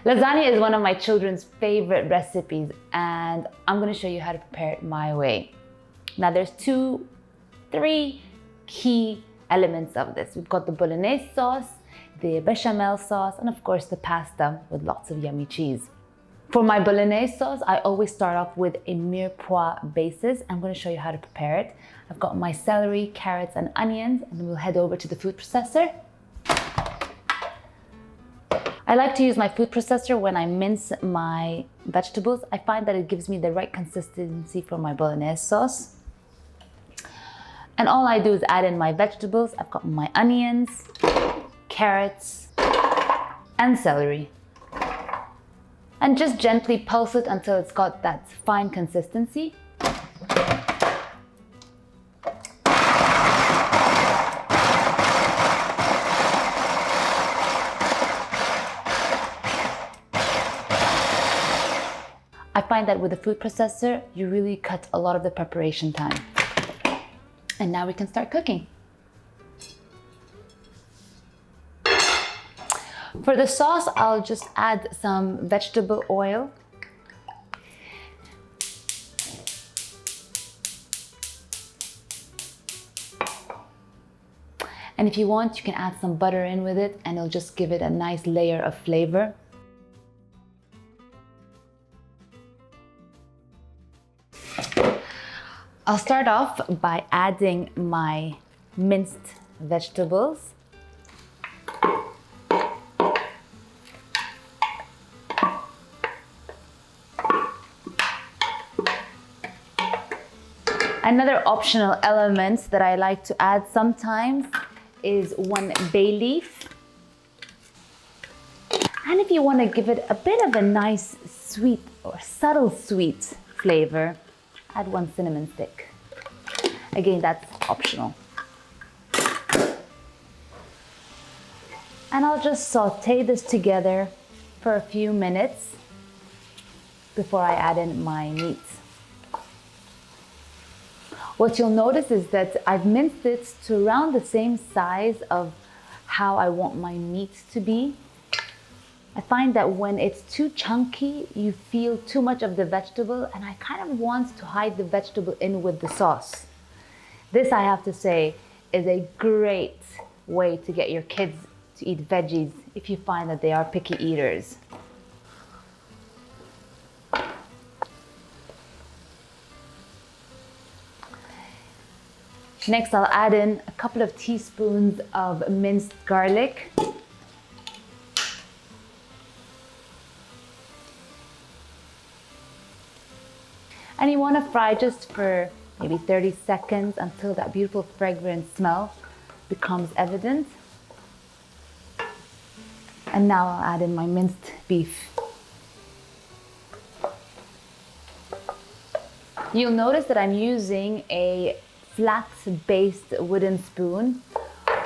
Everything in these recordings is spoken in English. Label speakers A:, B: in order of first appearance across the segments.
A: Lasagna is one of my children's favorite recipes, and I'm going to show you how to prepare it my way. Now there's three key elements of this. We've got the bolognese sauce, the bechamel sauce, and of course the pasta with lots of yummy cheese. For my bolognese sauce, I always start off with a mirepoix basis. I'm going to show you how to prepare it. I've got my celery, carrots, and onions, and then we'll head over to the food processor. I like to use my food processor when I mince my vegetables. I find that it gives me the right consistency for my bolognese sauce. And all I do is add in my vegetables. I've got my onions, carrots, and celery. And just gently pulse it until it's got that fine consistency. I find that with the food processor, you really cut a lot of the preparation time. And now we can start cooking. For the sauce, I'll just add some vegetable oil. And if you want, you can add some butter in with it, and it'll just give it a nice layer of flavor. I'll start off by adding my minced vegetables. Another optional element that I like to add sometimes is 1 bay leaf. And if you want to give it a bit of a nice sweet or subtle sweet flavor, add 1 cinnamon stick. Again, that's optional. And I'll just saute this together for a few minutes before I add in my meat. What you'll notice is that I've minced it to around the same size of how I want my meat to be. I find that when it's too chunky, you feel too much of the vegetable, and I kind of want to hide the vegetable in with the sauce. This, I have to say, is a great way to get your kids to eat veggies if you find that they are picky eaters. Next, I'll add in a couple of teaspoons of minced garlic. And you want to fry just for maybe 30 seconds until that beautiful fragrant smell becomes evident. And now I'll add in my minced beef. You'll notice that I'm using a flat-based wooden spoon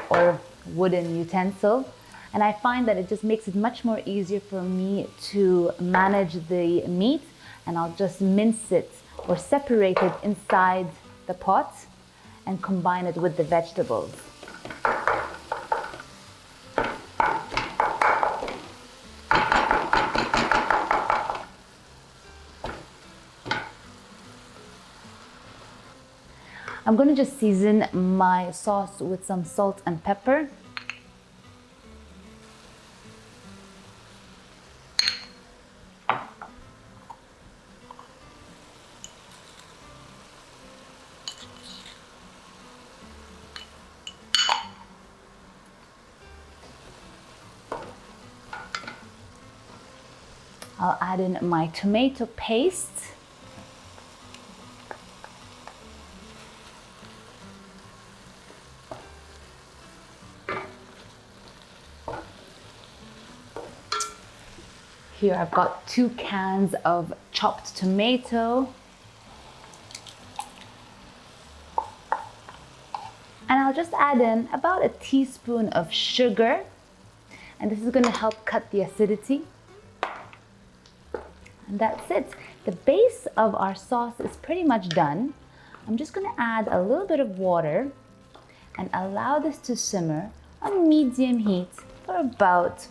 A: or wooden utensil, and I find that it just makes it much more easier for me to manage the meat, and I'll just mince it or separate it inside the pot and combine it with the vegetables. I'm going to just season my sauce with some salt and pepper. I'll add in my tomato paste. Here I've got 2 cans of chopped tomato. And I'll just add in about a teaspoon of sugar. And this is going to help cut the acidity. And that's it. The base of our sauce is pretty much done. I'm just going to add a little bit of water and allow this to simmer on medium heat for about,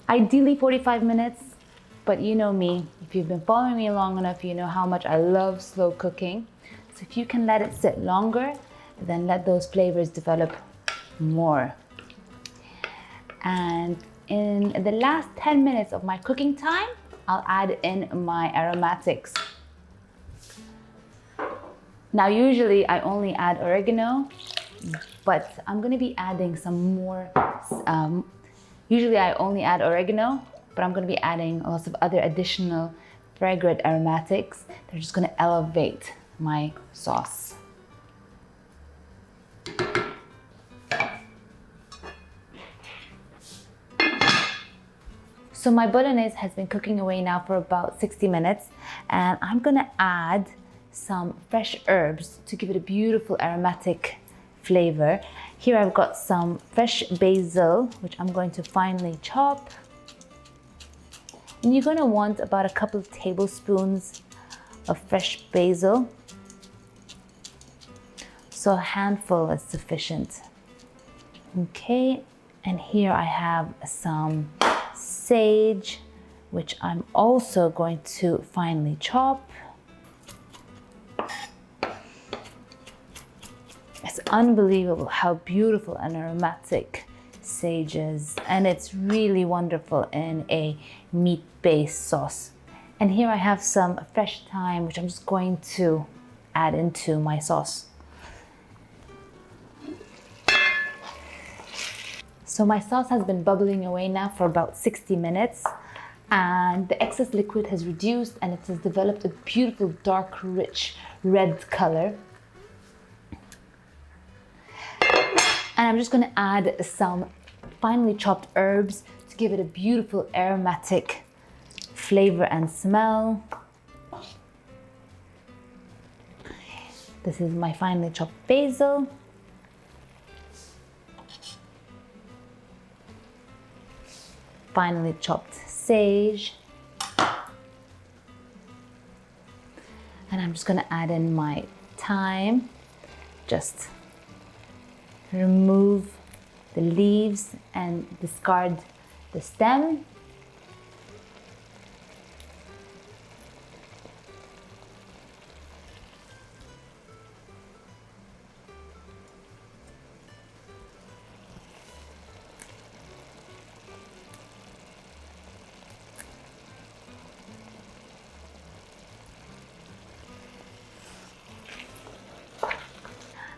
A: ideally 45 minutes. But you know me, if you've been following me long enough, you know how much I love slow cooking. So if you can let it sit longer, then let those flavors develop more. And in the last 10 minutes of my cooking time, I'll add in my aromatics. Now, usually I only add oregano, but I'm gonna be adding some more. Usually I only add oregano, but I'm gonna be adding lots of other additional fragrant aromatics. They're just gonna elevate my sauce. So my bolognese has been cooking away now for about 60 minutes, and I'm gonna add some fresh herbs to give it a beautiful aromatic flavor. Here I've got some fresh basil, which I'm going to finely chop. And you're gonna want about a couple of tablespoons of fresh basil. So a handful is sufficient. Okay, and here I have some sage, which I'm also going to finely chop. It's unbelievable how beautiful and aromatic sage is, and it's really wonderful in a meat-based sauce. And here I have some fresh thyme, which I'm just going to add into my sauce. So my sauce has been bubbling away now for about 60 minutes, and the excess liquid has reduced and it has developed a beautiful dark rich red color. And I'm just going to add some finely chopped herbs to give it a beautiful aromatic flavor and smell. This is my finely chopped basil. Finely chopped sage. And I'm just going to add in my thyme. Just remove the leaves and discard the stem.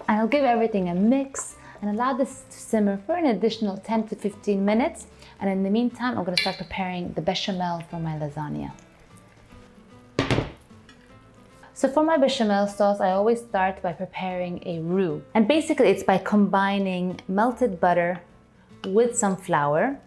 A: And I'll give everything a mix and allow this to simmer for an additional 10 to 15 minutes. And in the meantime, I'm going to start preparing the bechamel for my lasagna. So for my bechamel sauce, I always start by preparing a roux. And basically it's by combining melted butter with some flour.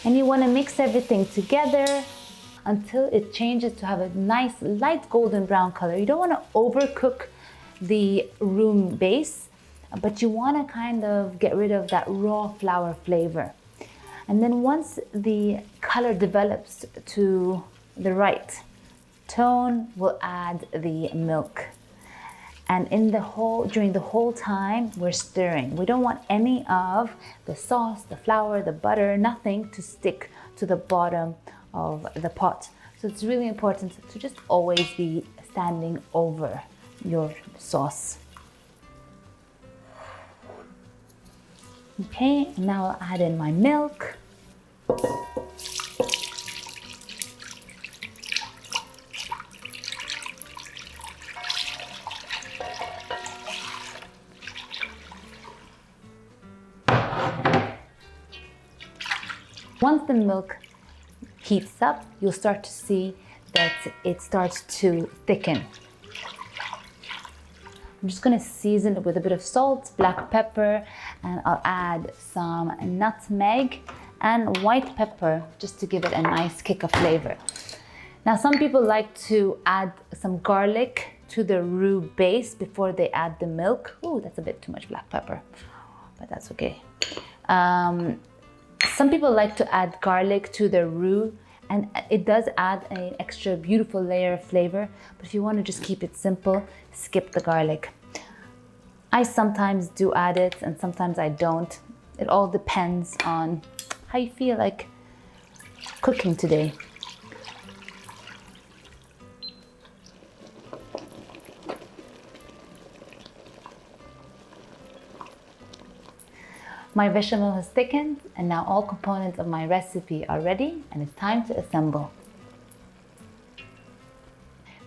A: And you want to mix everything together until it changes to have a nice light golden brown color. You don't want to overcook the roux base, but you want to kind of get rid of that raw flour flavor. And then once the color develops to the right tone, we'll add the milk. And during the whole time, we're stirring. We don't want any of the sauce, the flour, the butter, nothing to stick to the bottom of the pot. So it's really important to just always be standing over your sauce. Okay, now I'll add in my milk. Once the milk heats up, you'll start to see that it starts to thicken. I'm just going to season it with a bit of salt, black pepper, and I'll add some nutmeg and white pepper just to give it a nice kick of flavor. Now, some people like to add some garlic to the roux base before they add the milk. Ooh, that's a bit too much black pepper, but that's okay. Some people like to add garlic to their roux, and it does add an extra beautiful layer of flavor. But if you want to just keep it simple, skip the garlic. I sometimes do add it and sometimes I don't. It all depends on how you feel like cooking today. My bechamel has thickened, and now all components of my recipe are ready, and it's time to assemble.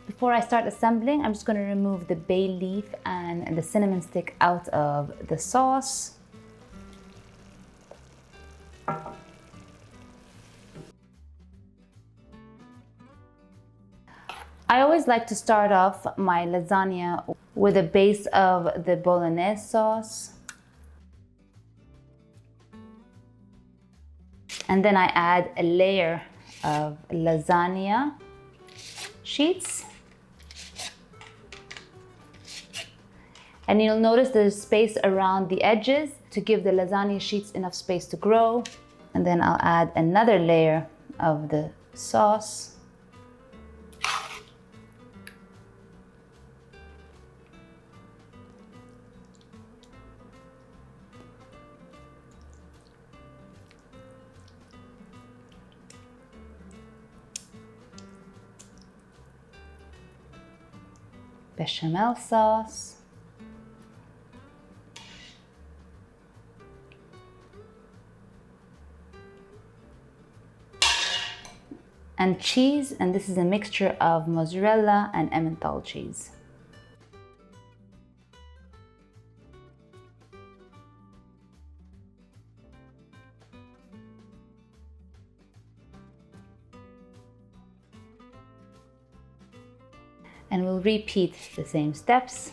A: Before I start assembling, I'm just going to remove the bay leaf and the cinnamon stick out of the sauce. I always like to start off my lasagna with a base of the bolognese sauce. And then I add a layer of lasagna sheets. And you'll notice there's space around the edges to give the lasagna sheets enough space to grow. And then I'll add another layer of the sauce. Bechamel sauce. And cheese, and this is a mixture of mozzarella and Emmental cheese. And we'll repeat the same steps.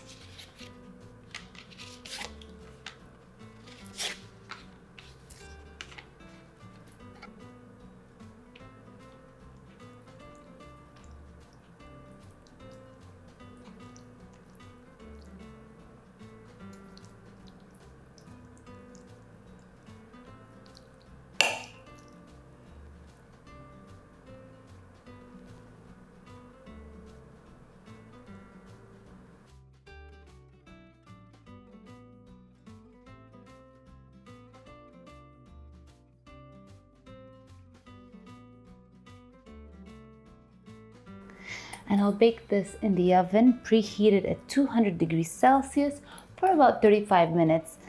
A: And I'll bake this in the oven, preheated at 200 degrees Celsius for about 35 minutes.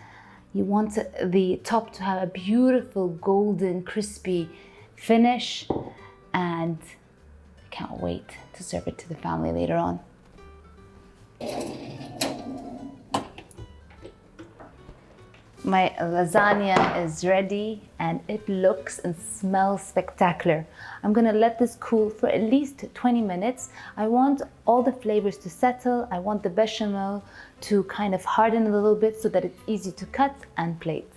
A: You want the top to have a beautiful golden crispy finish, and I can't wait to serve it to the family later on. My lasagna is ready and it looks and smells spectacular. I'm gonna let this cool for at least 20 minutes. I want all the flavors to settle. I want the bechamel to kind of harden a little bit so that it's easy to cut and plate.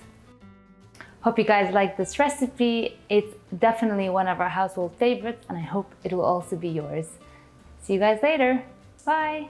A: Hope you guys like this recipe. It's definitely one of our household favorites, and I hope it will also be yours. See you guys later. Bye.